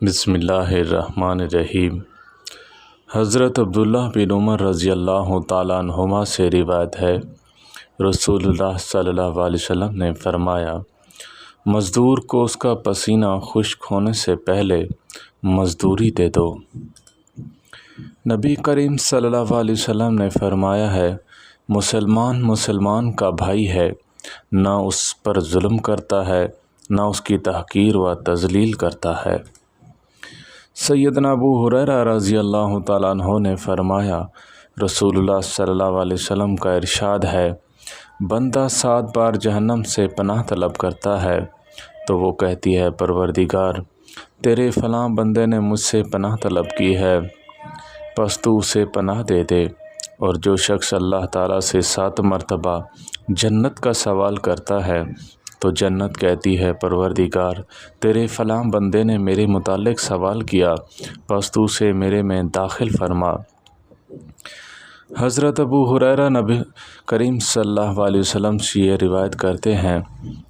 بسم اللہ الرحمن الرحیم۔ حضرت عبداللہ بن عمر رضی اللہ تعالیٰ عنہما سے روایت ہے، رسول اللہ صلی اللہ علیہ وسلم نے فرمایا، مزدور کو اس کا پسینہ خشک ہونے سے پہلے مزدوری دے دو۔ نبی کریم صلی اللہ علیہ وسلم نے فرمایا ہے، مسلمان کا بھائی ہے، نہ اس پر ظلم کرتا ہے، نہ اس کی تحقیر و تذلیل کرتا ہے۔ سیدنا ابو ہریرہ رضی اللہ تعالیٰ عنہ نے فرمایا، رسول اللہ صلی اللہ علیہ وسلم کا ارشاد ہے، بندہ 7 بار جہنم سے پناہ طلب کرتا ہے تو وہ کہتی ہے، پروردگار، تیرے فلاں بندے نے مجھ سے پناہ طلب کی ہے، پس تو اسے پناہ دے دے۔ اور جو شخص اللہ تعالیٰ سے 7 مرتبہ جنت کا سوال کرتا ہے تو جنت کہتی ہے، پروردگار، تیرے فلاں بندے نے میرے متعلق سوال کیا، پس تو اسے میرے میں داخل فرما۔ حضرت ابو ہریرہ نبی کریم صلی اللہ علیہ وسلم سے یہ روایت کرتے ہیں،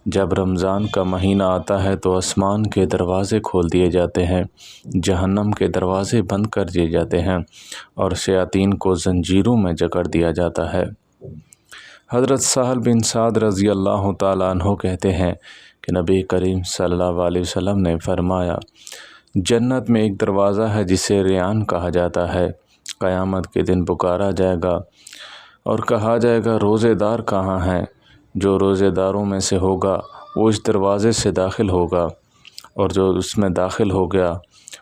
جب رمضان کا مہینہ آتا ہے تو آسمان کے دروازے کھول دیے جاتے ہیں، جہنم کے دروازے بند کر دیے جاتے ہیں اور شیاطین کو زنجیروں میں جکڑ دیا جاتا ہے۔ حضرت سہل بن سعد رضی اللہ تعالیٰ عنہ کہتے ہیں کہ نبی کریم صلی اللہ علیہ وسلم نے فرمایا، جنت میں ایک دروازہ ہے جسے ریان کہا جاتا ہے، قیامت کے دن پکارا جائے گا اور کہا جائے گا، روزے دار کہاں ہیں؟ جو روزے داروں میں سے ہوگا وہ اس دروازے سے داخل ہوگا، اور جو اس میں داخل ہو گیا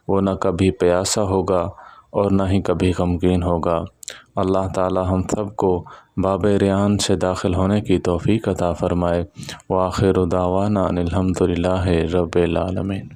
وہ نہ کبھی پیاسا ہوگا اور نہ ہی کبھی غمگین ہوگا۔ اللہ تعالی ہم سب کو باب ریان سے داخل ہونے کی توفیق عطا فرمائے۔ وآخر دعوانا ان الحمد للہ رب العالمین۔